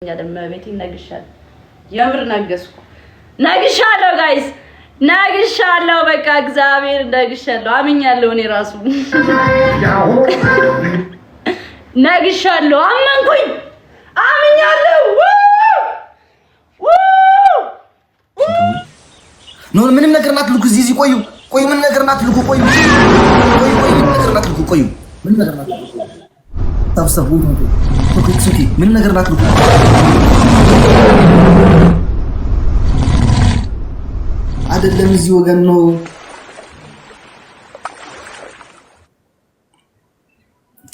ቤቴ ነግሻለሁ። የምር ነገስኩ ነግሻለሁ ጋይስ ነግሻለሁ። በቃ እግዚአብሔር ነግሻለሁ። አምኛለሁ እኔ ራሱ ነግሻለሁ። አመንኩኝ አምኛለሁ። ኖ ምንም ነገር ናትልኩ እዚህ ቆዩ ቆዩ ምን ነገር ናትልኩ ቆዩ ቆዩ ምን ነገር ናትልኩ ቆዩ ምን ነገር ናትልኩ ታብሰቡ ኦኬ ምን ነገር ናትልኩ አይደለም እዚህ ወገን ነው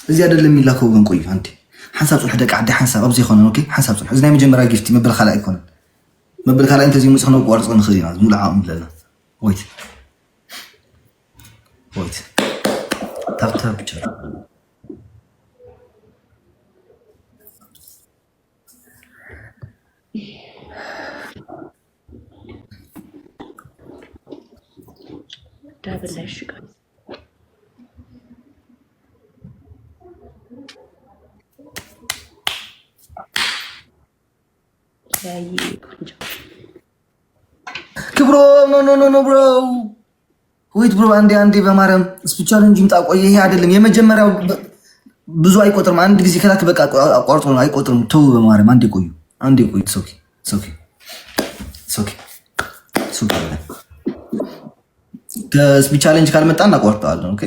እዚህ አይደለም የሚላከው ወገን ቆዩ አንተ حساب صلح دق عدي حساب ابزي خونه اوكي حساب صلح زي ما جمرا جفتي مبل خلا يكون مبل خلا انت زي مو خنو قارص نخينا مولعه لنا ويت تاب بتشر دابل لا شكرا كبرو نو برو ويت برو عندي በማርያም ስፒቻል እንጂ ምጣ ቆይ ይሄ አይደለም የመጀመሪያው ብዙ አይቆጥርም አንድ ጊዜ ከላክ በቃ አቋርጦ ነው አይቆጥርም ተው በማርያም አንዴ ቆዩ ሶኪ ከስፒቻል እንጂ ካልመጣና አቋርጣለሁ ኦኬ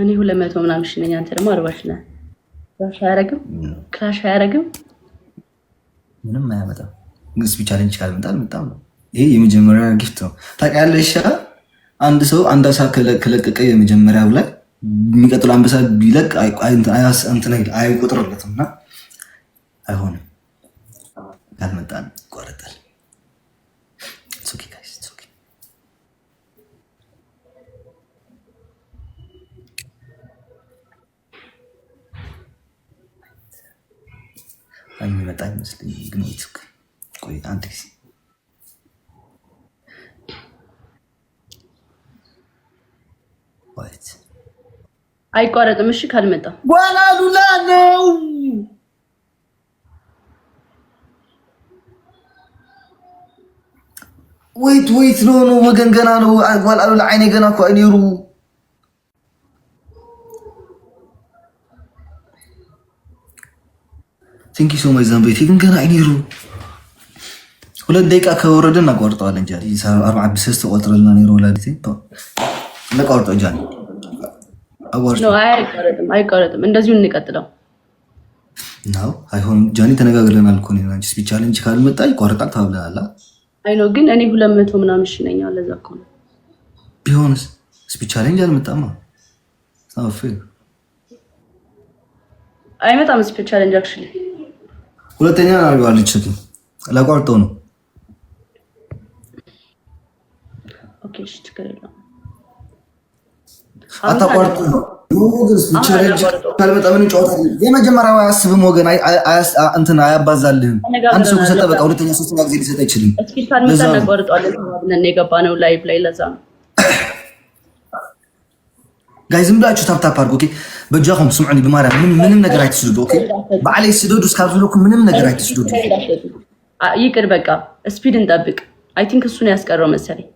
እኔ 200 ምናምን እሺ ነኝ አንተ ደግሞ 40 ነህ ክራሽ አያረግም ምንም አያመጣም ስፒቻል እንጂ ካልመጣል መጣም ነው ይሄ የመጀመሪያ ጊፍት ነው ታውቂያለሽ አንድ ሰው አንድ አሳ ከለቀቀ የመጀመሪያው ላይ የሚቀጥለው አንበሳ ቢለቅ አይቆጥርለትምና አይሆንም ካልመጣን ይቆረጣል ኦኬ ጋይስ ኦኬ አይመጣኝ መስለኝ ግን ቆይ አንተ አይቋረጥም እሺ ካልመጣ ዋላ ሉላ ነው ወይት ነው ወገን ገና ነው ዋላ ሉላ አይኔ ገና እኮ አይኔሩ ቲንክ ዩ ሶ ማች ዛምቤት ግን ገና አይኔሩ 2 ደቂቃ ከወረደና ቆርጠዋል እንጂ 46 ቆጥረልና ነው ወላዲቴ ለቆርጠው ጃን ነው አይቆረጥም እንደዚሁ እንቀጥለው ነው አይሆን ጃኒ ተነጋግረናል እኮ ነው አንቺ ስፒች ቻሌንጅ ካልመጣ ይቆርጣል ታብለናል አይ ነው ግን እኔ 200 ምናምን እሺ ነኝ አለ እዛ እኮ ነው ቢሆንስ ስፒች ቻሌንጅ አልመጣማ ሳውፍ አይመጣም ስፒች ቻሌንጅ አክቹሊ ሁለተኛ አድርገዋለች እኮ ለቆርጠው ነው ኦኬ እሺ ችግር የለውም አታቋርጡ ወገን ስፒች ቻሌንጅ ካልመጣ ምን ጨዋታ የመጀመሪያው አያስብም ወገን እንትን አያባዛልህም አንድ ሰው ከሰጠ በቃ ሁለተኛ ሶስተኛ ጊዜ ሊሰጥ አይችልም ስፒች ካልመጣ እናቋርጠዋለን ተባብለን የገባነው ላይቭ ላይ ለዛ ነው ጋይስ ዝም ብላችሁ ታፕ አድርጉ ኦኬ በጃኹም ስሙعني በማርያም ምንም ነገር አይተስዱዱ ኦኬ በአለይ ስዱዱ እስካልኩ ምንም ነገር አይተስዱዱ ይቅር በቃ ስፒድ እንጠብቅ አይ ቲንክ እሱ ነው ያስቀረው መሰለኝ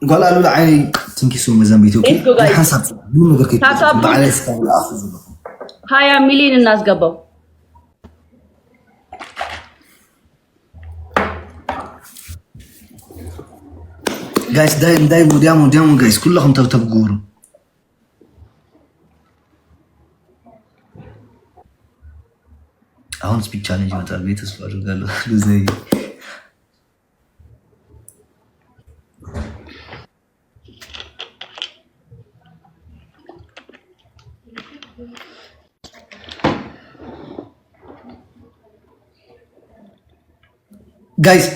قالوا له عيني تنكي سو مزامبيتي اوكي حسب من ነገር ከይ በአለይ እስካልኩ አፍዙ 20 ሚሊዮን እናስገባው ጋይስ ዳይ ዲያሞ ጋይስ ኩላኩም ተብጉሩ አሁን ስፒች ቻሌንጅ ይመጣል ቤት ተስፋ አድርጋለሁ ለዚህ ጋይስ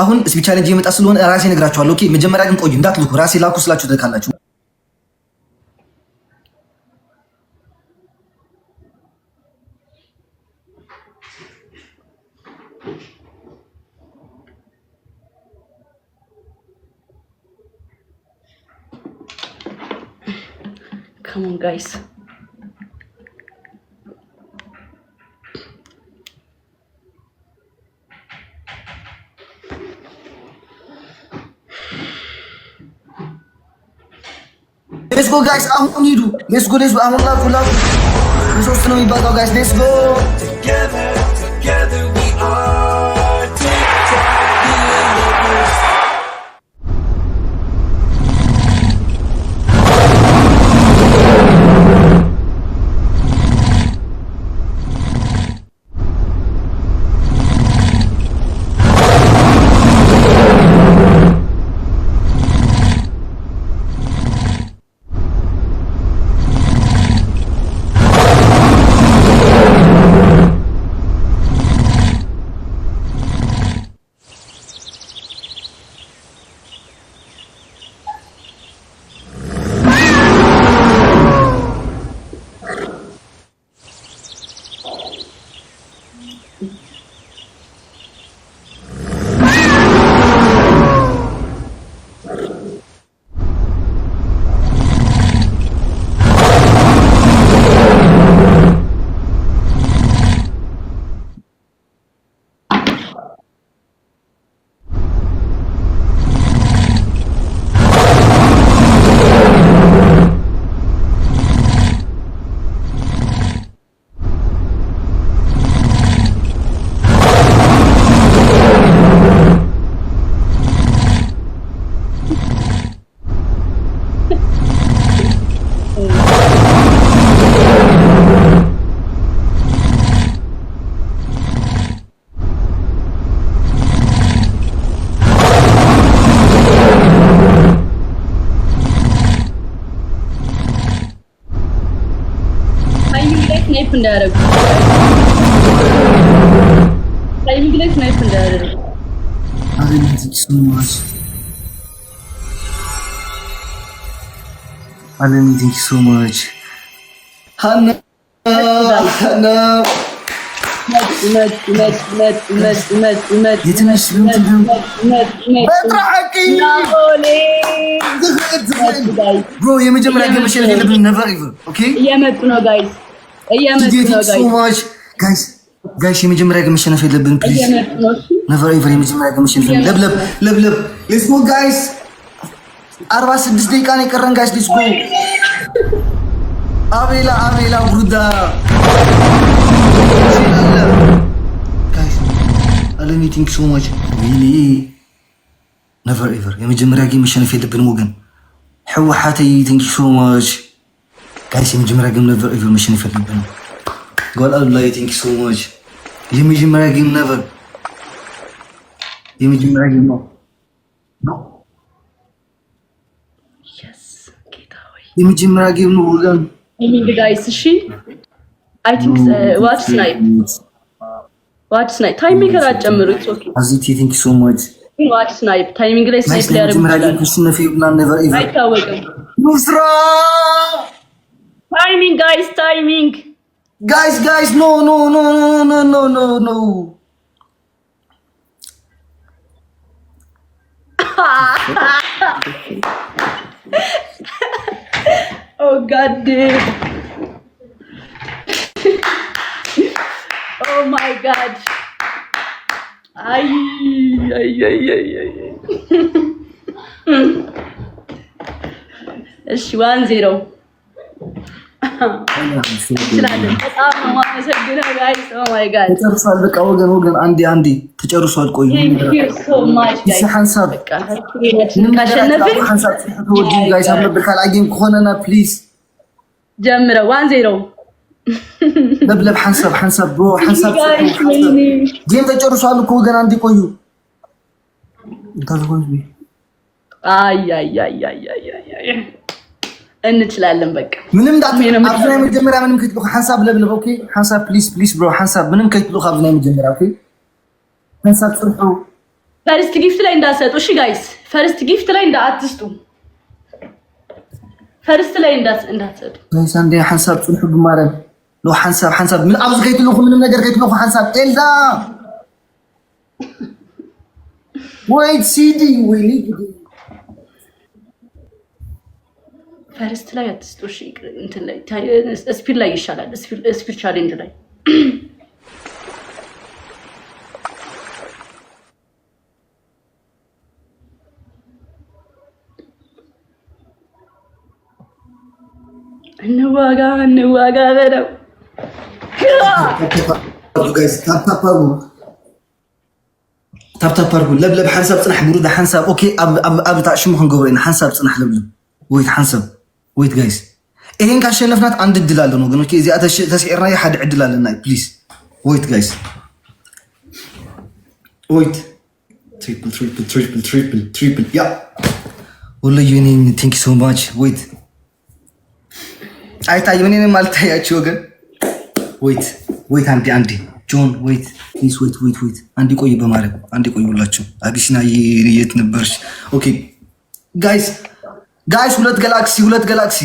አሁን ስፒች ቻሌንጅ ይመጣ ስለሆነ ራሴ ነግራችኋለሁ ኦኬ መጀመሪያ ግን ቆዩ እንዳትልኩ ራሴ ላኩ ስላችሁ ተካላችሁ Come on, guys. ሌትስ ጎ ጋይስ አሁን ሂዱ ሌትስ ጎ አሁን ላኩ ሶስት ነው የሚባለው ጋይስ ሌትስ ጎ together we are ስናይፕ እንዳያደርጉ ታይሚንግ ላይ ስናይፕ እንዳያደርጉ Aleni, thank you so much. Hannah. Bro, የመጀመሪያ ገመሽ የለብን ነበር ይፈ ኦኬ እየመጡ ነው ጋይስ ጋይስ የመጀመሪያ ገመሽ ነው የለብን ፕሊዝ ነበር ይፈ የመጀመሪያ ገመሽ የለብን ለብ ሌትስ ጎ ጋይስ 46 ደቂቃ ነው የቀረን ጋይስ ሌትስ ጎ አቤላ ብሩዳ ጋይስ አለሚ ቲንክ ሶ ማች ሪሊ ነቨር ኤቨር የመጀመሪያ ጌም መሸነፍ የለብንም ወገን ህወሓተይ ቲንክ ሶ ማች ጋይስ የመጀመሪያ ጌም ነቨር ኤቨር መሸነፍ የለብንም ጎል አላይ ቲንክ ሶ ማች የመጀመሪያ ጌም ነቨር የመጀመሪያ ጌም ነው የመጀመሪያ ጌም ነው ወገን ሚንግ ጋይስ እሺ አይ ቲንክ ዋት ስናይፕ ታይሚንግ አጨምሩ ኢትስ ኦኬ አዚቲ ቲንክ ሶ ማች ዋት ስናይፕ ታይሚንግ ላይ ስናይፕ ላይ ያደርጉ አይታወቅም ኑስራ ታይሚንግ ጋይስ ኖ Oh god dude. Oh my god. Ay. እሺ 1-0 ተጨርሷል። በቃ ወገን አንዴ ተጨርሷል። ቆይ ከሆነና ፕሊዝ ጀምረው 1-0 ለብለብ ሐንሳብ ብሮ ሐንሳብ ጌም ተጨርሷል እኮ ወገን አንዴ ቆዩ። አይ እንችላለን በቃ ምንም አብዛኛው መጀመሪያ ምንም ከትሉ ሐንሳብ ለብለብ ኦኬ ሐንሳብ ፕሊዝ ብሮ ሐንሳብ ምንም ከትሉ አብዛኛው መጀመሪያ ኦኬ ሐንሳብ ጽርሑ ፈርስት ጊፍት ላይ እንዳትሰጡ እሺ ጋይስ ፈርስት ጊፍት ላይ እንዳትስጡ ፈርስት ላይ እንዳትሰጡ ጋይስ አንዴ ሐንሳብ ጽርሑ በማረም ነው ሐንሳብ ምን አብዝ ከትሉ ምንም ነገር ከትሉ ሐንሳብ ኤልዳ ወይት ሲዲ ወይሊ ፈርስት ላይ አትስጡ እሺ እንትን ላይ ስፒድ ላይ ይሻላል ስፒድ ቻሌንጅ ላይ እንዋጋ በለው ጋይስ ታፕ አርጉ ለብለብ ሓንሳብ ፅናሕ ብሩዳ ሓንሳብ ኦኬ ኣብ ታሽሙ ክንገብሮ ሓንሳብ ፅናሕ ለብለብ ወይት ሓንሳብ ወይት ጋይስ ይሄን ካሸነፍናት አንድ እድል አለን ወገኖቼ እዚኣ ተስዒርና ሓደ ዕድል አለና ፕሊዝ ወይት ጋይስ ወይት ትሪፕል ያ ወላሂ ዩ ቴንክ ዩ ሶ ማች ወይት አይታይም እኔንም አልታያችሁ ወገን ወይት አንዴ ጆን ወይት ፕሊዝ ወይት አንዴ ቆይ በማረግ አንዴ ቆይ ሁላችሁ አግሽና የት ነበርሽ ኦኬ ጋይስ ሁለት ጋላክሲ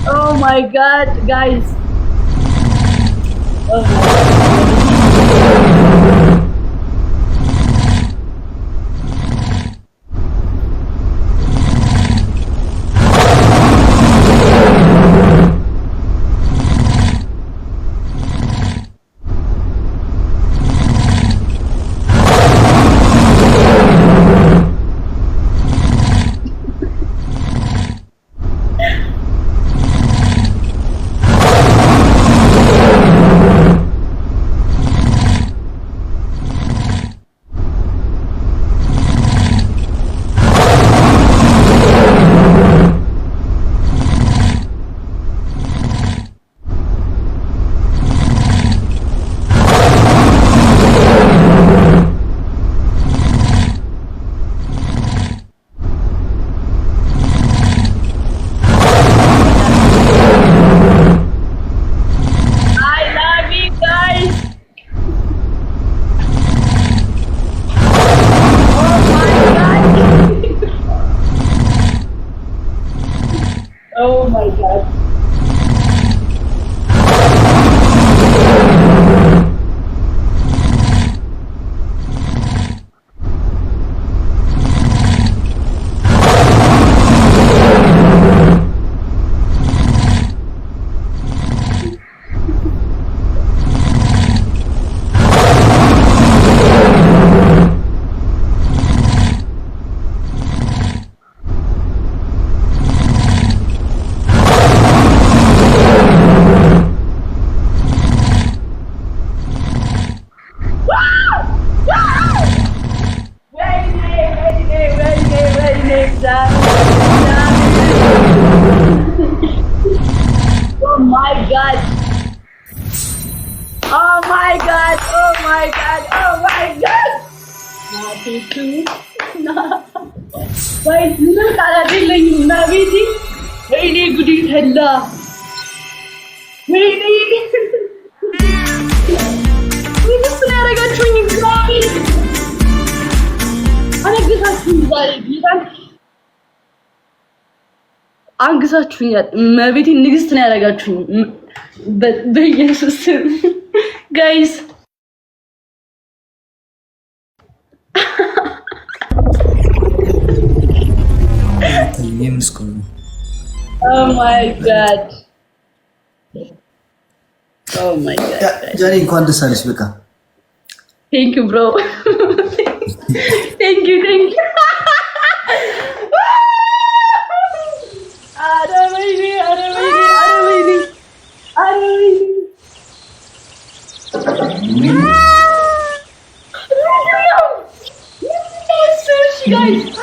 Oh my god, guys. Oh my god. Oh my god. Oh my god. Oh my god. Oh my god. Oh my god. Not too. Wait, look at that thing na baby. Hey, good hella. Hey. We just ያረጋችሁኝ እግዚአብሔር አንግዛችሁኝ ዛሬ ቢባል አንግዛችሁኛል። መቤቴ ንግስት ነው ያረጋችሁኝ በኢየሱስ ጋይስ Oh my god. Oh my god. ጃኒ እንኳን ደስ አለሽ። በቃ Thank you bro. Thank you. Aravayni. Guys.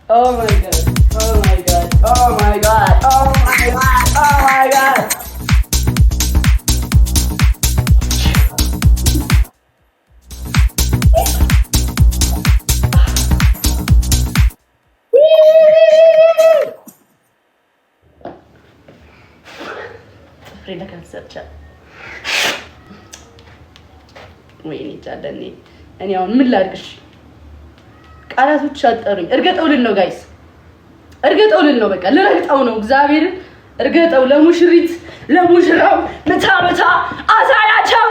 Oh my god. ፍሬዳ ካንሰርቻ ወይኔ ጃለኔ እኔ አሁን ምን ላድርግሽ? ቃላቶች አጠሩኝ። እርገጠው ልል ነው ጋይስ፣ እርገጠው ልል ነው። በቃ ልረግጠው ነው። እግዚአብሔርን እርገጠው። ለሙሽሪት ለሙሽራው መታ አሳያቸው።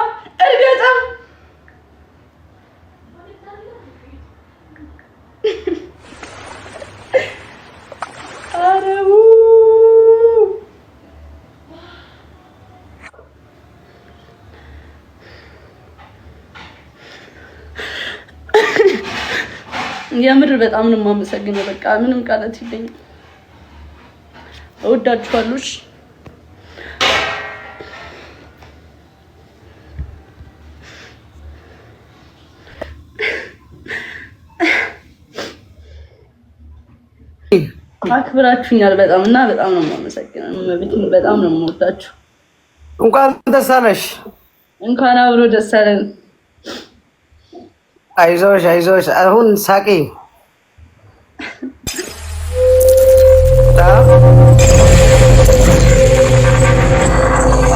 እርገጠው። አረቡ የምር በጣም ነው የማመሰግነው። በቃ ምንም ቃላት የለኝም። እወዳችኋለሁ። አክብራችሁኛል በጣም እና በጣም ነው የማመሰግነው። በጣም ነው የምወዳችሁ። እንኳን ደስ አለሽ። እንኳን አብሮ ደስ አለን። አይዞሽ አሁን ሳቂ።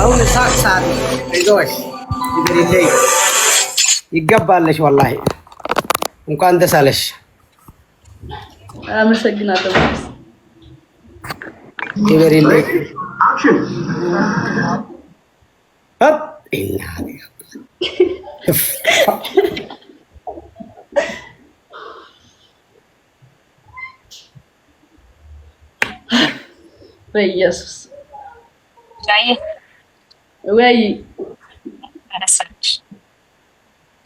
አሁን ሳቅ። አይዞሽ ይገባለሽ። ወላሂ እንኳን ደስ አለሽ። አመሰግናለሁ። ይበሪልኝ። በኢየሱስ ወይ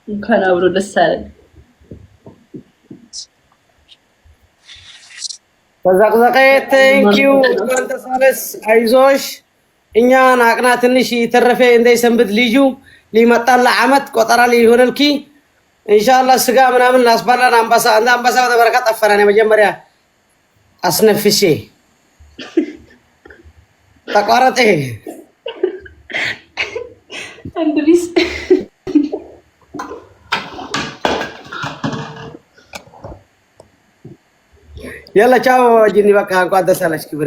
እንኳን አብሮ ደስ አለን። ተዛቅዘቀ ቴንኪው። እንኳን ደስ አለሽ። አይዞሽ እኛን አቅና ትንሽ የተረፈ እንዳይሰንብት ልጁ ሊመጣላ አመት ቆጠራ ሊሆነልኪ ኢንሻአላህ ስጋ ምናምን አስባላን አንበሳ ወደ በረከት ጠፈራን መጀመሪያ አስነፍሴ ተቋረጠ እንድሪስ يلا ciao ጂኒ በቃ እንኳን ደስ አለሽ።